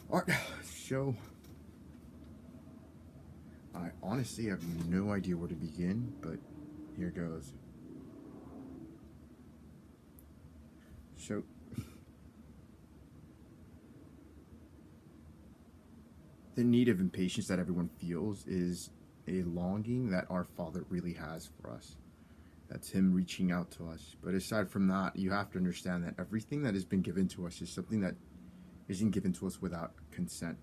Alright, so I honestly have no idea where to begin, but here goes. So, the need of impatience that everyone feels is a longing that our Father really has for us. That's Him reaching out to us. But aside from that, you have to understand that everything that has been given to us is something that isn't given to us without consent.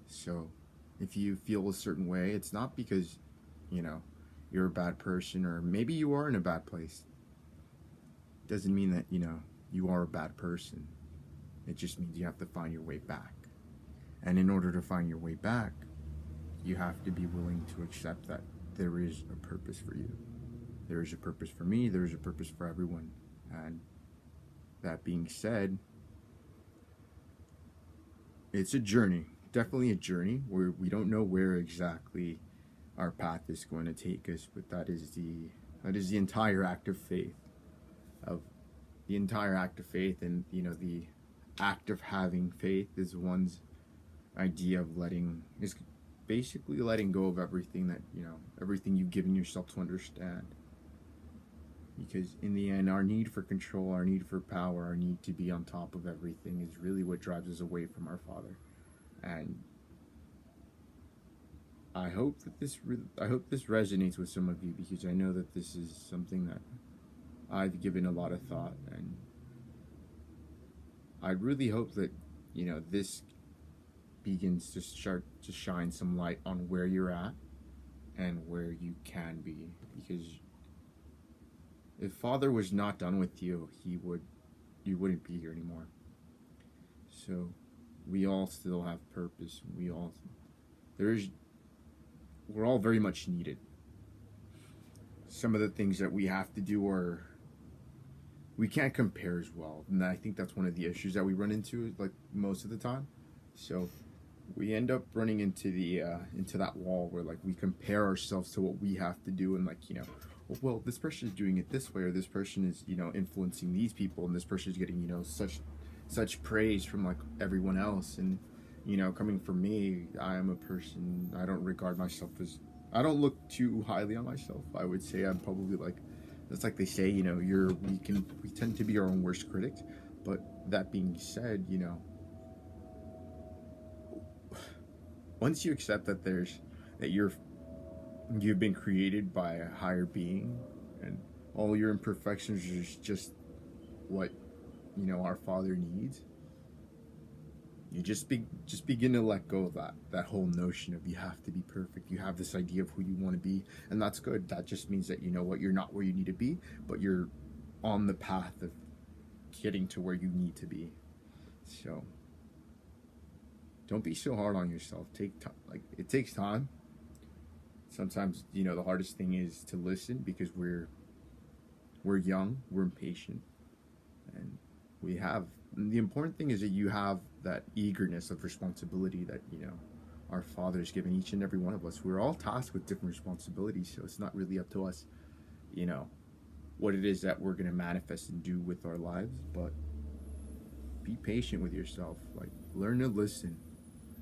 So, if you feel a certain way, it's not because, you know, you're a bad person, or maybe you are in a bad place. It doesn't mean that, you are a bad person. It just means you have to find your way back. And in order to find your way back, you have to be willing to accept that there is a purpose for you. There is a purpose for me, there is a purpose for everyone. And that being said, it's a journey, definitely a journey where we don't know where exactly our path is going to take us, but that is the entire act of faith, of the entire act of faith. And the act of having faith is one's idea of is basically letting go of everything that everything you've given yourself to understand. Because in the end, our need for control, our need for power, our need to be on top of everything is really what drives us away from our Father. And I hope this resonates with some of you, because I know that this is something that I've given a lot of thought, and I really hope that this begins to start to shine some light on where you're at and where you can be. Because if Father was not done with you, you wouldn't be here anymore. So we all still have purpose. We're all very much needed. Some of the things that we have to do are, we can't compare as well, and I think that's one of the issues that we run into, like, most of the time. So we end up running into into that wall where, like, we compare ourselves to what we have to do, and, like, well, this person is doing it this way, or this person is influencing these people, and this person is getting such praise from, like, everyone else. And coming from me, I am a person, I don't regard myself as, I don't look too highly on myself. I would say I'm probably, like, it's like they say, we tend to be our own worst critic. But that being said, once you accept that you've been created by a higher being, and all your imperfections are just what our Father needs, you just begin to let go of that whole notion of you have to be perfect. You have this idea of who you want to be, and that's good. That just means that you're not where you need to be, but you're on the path of getting to where you need to be. So don't be so hard on yourself. Take time. Like, it takes time. Sometimes the hardest thing is to listen, because we're young, we're impatient, and the important thing is that you have that eagerness of responsibility that our Father has given each and every one of us. We're all tasked with different responsibilities, so it's not really up to us what it is that we're going to manifest and do with our lives. But be patient with yourself. Like, learn to listen.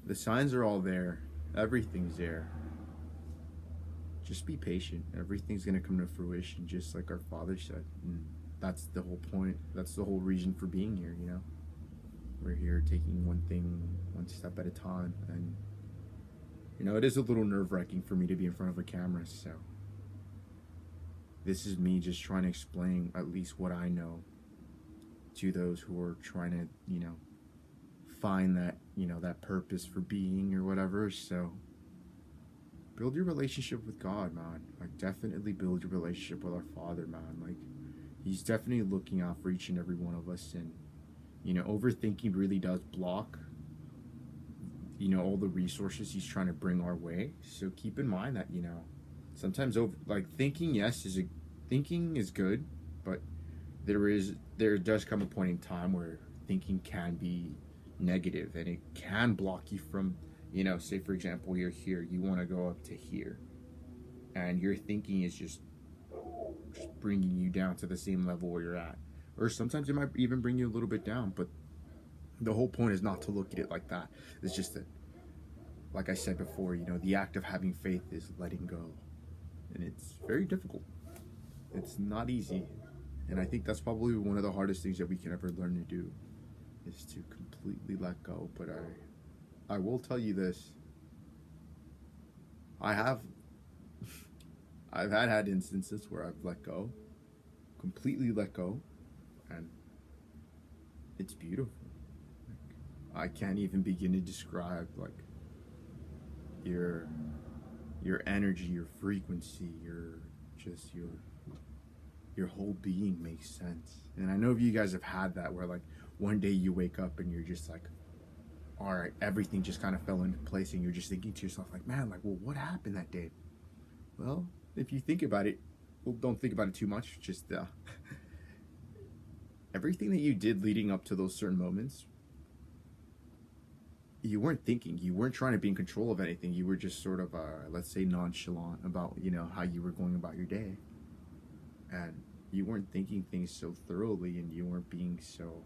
The signs are all there. Everything's there. Just be patient. Everything's going to come to fruition, just like our Father said. And that's the whole point. That's the whole reason for being here. We're here taking one thing one step at a time. And it is a little nerve-wracking for me to be in front of a camera. So this is me just trying to explain at least what I know to those who are trying to find that that purpose for being, or whatever. So build your relationship with God, man. Like, definitely build your relationship with our Father, man. Like, He's definitely looking out for each and every one of us. And overthinking really does block all the resources He's trying to bring our way. So keep in mind that sometimes thinking, thinking is good, but there does come a point in time where thinking can be negative, and it can block you from say, for example, you're here, you want to go up to here, and your thinking is just bringing you down to the same level where you're at. Or sometimes it might even bring you a little bit down, but The whole point is not to look at it like that. It's just that, like I said before, the act of having faith is letting go. And it's very difficult. It's not easy. And I think that's probably one of the hardest things that we can ever learn to do, is to completely let go. But I will tell you this. I have I've had instances where I've let go, completely let go, and it's beautiful. I can't even begin to describe like your energy, your frequency, your whole being makes sense. And I know if you guys have had that where like one day you wake up and you're just like, all right, everything just kind of fell into place, and you're just thinking to yourself like, man, like, well, what happened that day? Well, if you think about it, well, don't think about it too much. Just everything that you did leading up to those certain moments, you weren't thinking. You weren't trying to be in control of anything. You were just sort of, let's say, nonchalant about, how you were going about your day. And you weren't thinking things so thoroughly, and you weren't being so,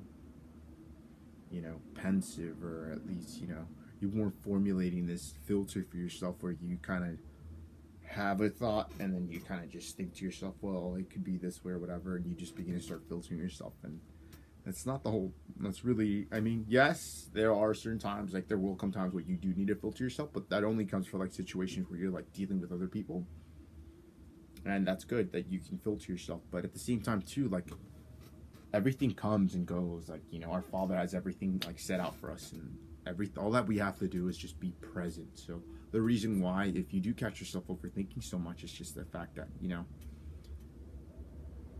pensive, or at least, you weren't formulating this filter for yourself where you kind of have a thought and then you kind of just think to yourself, well, it could be this way or whatever, and you just begin to start filtering yourself. And that's really, I mean, yes, there are certain times, like there will come times where you do need to filter yourself, but that only comes for like situations where you're like dealing with other people. And that's good that you can filter yourself. But at the same time too, like everything comes and goes. Like, our Father has everything like set out for us, and all that we have to do is just be present. So the reason why, if you do catch yourself overthinking so much, it's just the fact that,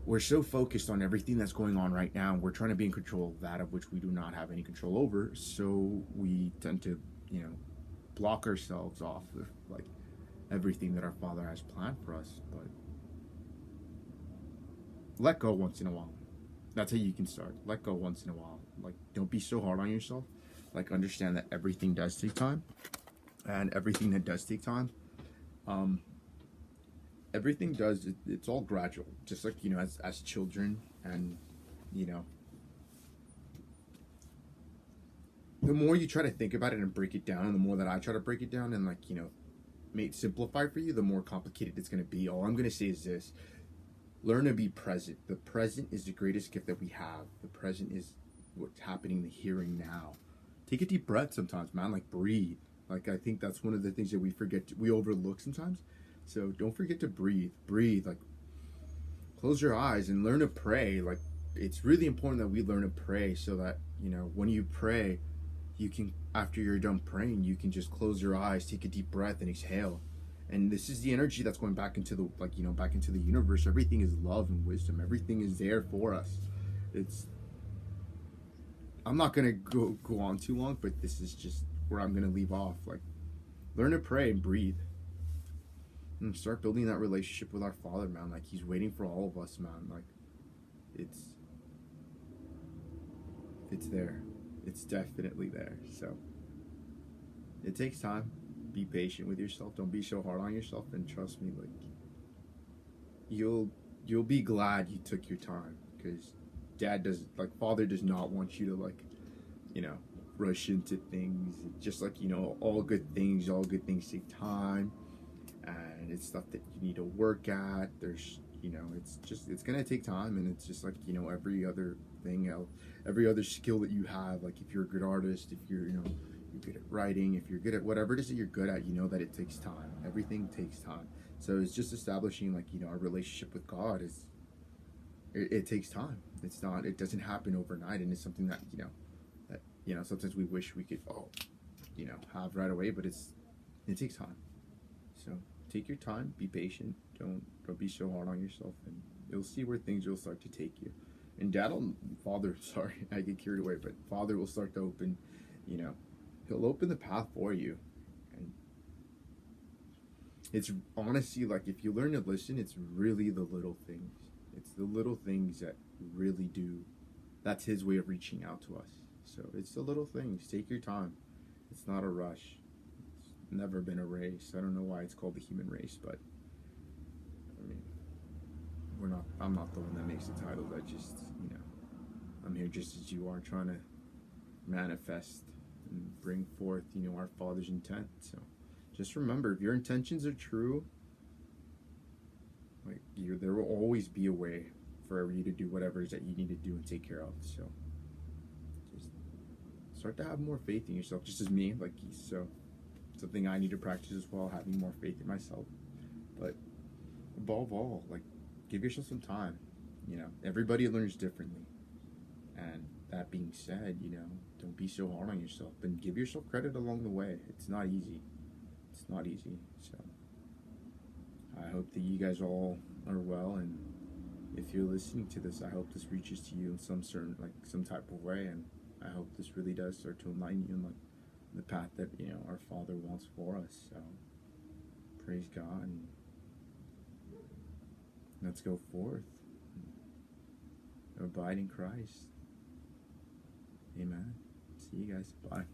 we're so focused on everything that's going on right now. We're trying to be in control of that of which we do not have any control over. So we tend to, block ourselves off of like everything that our Father has planned for us. But let go once in a while. That's how you can start. Let go once in a while. Like, don't be so hard on yourself. Like, understand that everything does take time, and everything that does take time, everything does. It's all gradual. Just like, as children, and the more you try to think about it and break it down, and the more that I try to break it down and like make it simplify for you, the more complicated it's going to be. All I'm going to say is this: learn to be present. The present is the greatest gift that we have. The present is what's happening the here and now. Take a deep breath sometimes, man. Like, breathe. Like, I think that's one of the things that we overlook sometimes. So don't forget to breathe. Breathe. Like, close your eyes and learn to pray. Like, it's really important that we learn to pray, so that, when you pray, you can, after you're done praying, you can just close your eyes, take a deep breath, and exhale. And this is the energy that's going back into the, back into the universe. Everything is love and wisdom. Everything is there for us. I'm not going to go on too long, but this is just where I'm going to leave off. Like, learn to pray and breathe. And start building that relationship with our Father, man. Like, He's waiting for all of us, man. Like, it's there. It's definitely there. So, it takes time. Be patient with yourself. Don't be so hard on yourself, and trust me, like, you'll be glad you took your time, because Father does not want you to like, rush into things. Just like, all good things take time, and it's stuff that you need to work at. There's, it's gonna take time, and it's just like, every other thing else, every other skill that you have. Like, if you're a good artist, if you're, you're good at writing, if you're good at whatever it is that you're good at, that it takes time. Everything takes time. So it's just establishing, like, our relationship with God is, it takes time. It doesn't happen overnight, and it's something that, sometimes we wish we could, have right away, but it takes time. So take your time, be patient, don't be so hard on yourself, and you'll see where things will start to take you. And Father, sorry, I get carried away, but Father will start to open, He'll open the path for you. And it's honestly, like, if you learn to listen, it's really the little things. It's the little things that really do. That's His way of reaching out to us. So it's the little things. Take your time. It's not a rush. It's never been a race. I don't know why it's called the human race, but I mean, I'm not the one that makes the titles. I just, I'm here just as you are, trying to manifest and bring forth, our Father's intent. So just remember, if your intentions are true, like there will always be a way for you to do whatever it is that you need to do and take care of. So just start to have more faith in yourself, just as me, like so something I need to practice as well, having more faith in myself. But above all, like, give yourself some time. Everybody learns differently. And that being said, don't be so hard on yourself, and give yourself credit along the way. It's not easy. It's not easy. So I hope that you guys all are well, and if you're listening to this, I hope this reaches to you in some type of way, and I hope this really does start to enlighten you in the path that our Father wants for us. So praise God, and let's go forth, abide in Christ. Amen. See you guys. Bye.